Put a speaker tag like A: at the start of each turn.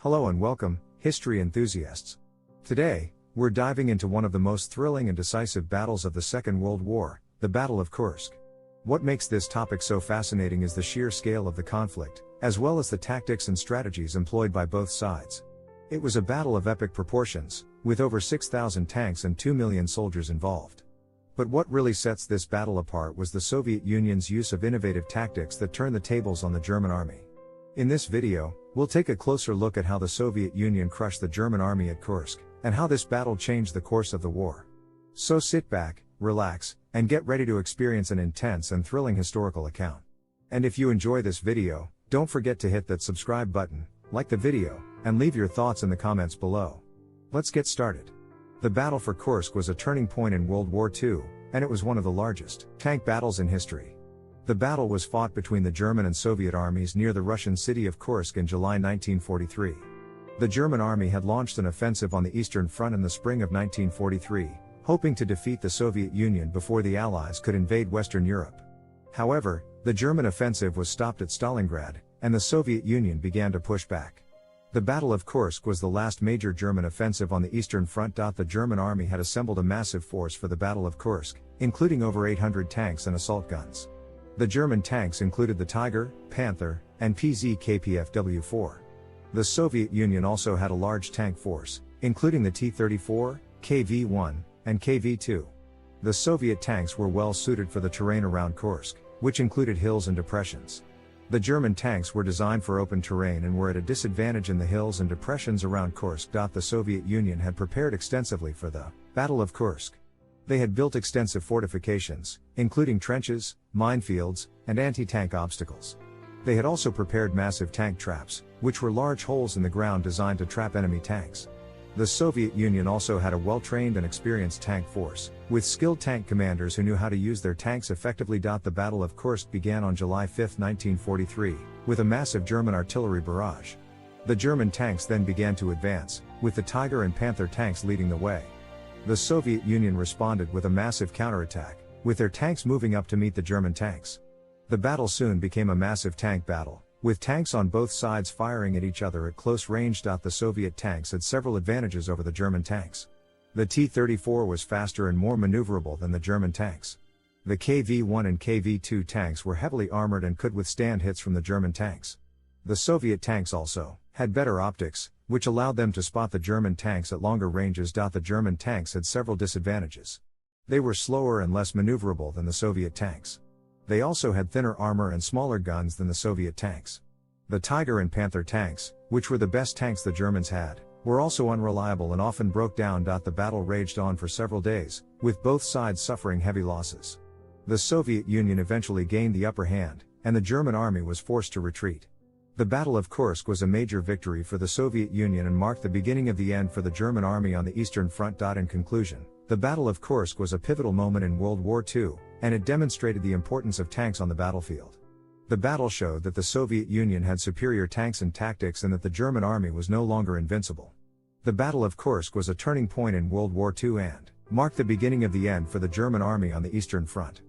A: Hello and welcome, history enthusiasts. Today, we're diving into one of the most thrilling and decisive battles of the Second World War, the Battle of Kursk. What makes this topic so fascinating is the sheer scale of the conflict, as well as the tactics and strategies employed by both sides. It was a battle of epic proportions, with over 6,000 tanks and 2 million soldiers involved. But what really sets this battle apart was the Soviet Union's use of innovative tactics that turned the tables on the German army. In this video, we'll take a closer look at how the Soviet Union crushed the German army at Kursk, and how this battle changed the course of the war. So sit back, relax, and get ready to experience an intense and thrilling historical account. And if you enjoy this video, don't forget to hit that subscribe button, like the video, and leave your thoughts in the comments below. Let's get started. The battle for Kursk was a turning point in World War II, and it was one of the largest tank battles in history. The battle was fought between the German and Soviet armies near the Russian city of Kursk in July 1943. The German army had launched an offensive on the Eastern Front in the spring of 1943, hoping to defeat the Soviet Union before the Allies could invade Western Europe. However, the German offensive was stopped at Stalingrad, and the Soviet Union began to push back. The Battle of Kursk was the last major German offensive on the Eastern Front. The German army had assembled a massive force for the Battle of Kursk, including over 800 tanks and assault guns. The German tanks included the Tiger, Panther, and PZ-KPFW-4. The Soviet Union also had a large tank force, including the T-34, KV-1, and KV-2. The Soviet tanks were well suited for the terrain around Kursk, which included hills and depressions. The German tanks were designed for open terrain and were at a disadvantage in the hills and depressions around Kursk. The Soviet Union had prepared extensively for the Battle of Kursk. They had built extensive fortifications, including trenches, minefields, and anti-tank obstacles. They had also prepared massive tank traps, which were large holes in the ground designed to trap enemy tanks. The Soviet Union also had a well-trained and experienced tank force, with skilled tank commanders who knew how to use their tanks effectively. The Battle of Kursk began on July 5, 1943, with a massive German artillery barrage. The German tanks then began to advance, with the Tiger and Panther tanks leading the way. The Soviet Union responded with a massive counterattack, with their tanks moving up to meet the German tanks. The battle soon became a massive tank battle, with tanks on both sides firing at each other at close range. The Soviet tanks had several advantages over the German tanks. The T-34 was faster and more maneuverable than the German tanks. The KV-1 and KV-2 tanks were heavily armored and could withstand hits from the German tanks. The Soviet tanks also had better optics, which allowed them to spot the German tanks at longer ranges. The German tanks had several disadvantages. They were slower and less maneuverable than the Soviet tanks. They also had thinner armor and smaller guns than the Soviet tanks. The Tiger and Panther tanks, which were the best tanks the Germans had, were also unreliable and often broke down. The battle raged on for several days, with both sides suffering heavy losses. The Soviet Union eventually gained the upper hand, and the German army was forced to retreat. The Battle of Kursk was a major victory for the Soviet Union and marked the beginning of the end for the German army on the Eastern Front. In conclusion, the Battle of Kursk was a pivotal moment in World War II, and it demonstrated the importance of tanks on the battlefield. The battle showed that the Soviet Union had superior tanks and tactics and that the German army was no longer invincible. The Battle of Kursk was a turning point in World War II and marked the beginning of the end for the German army on the Eastern Front.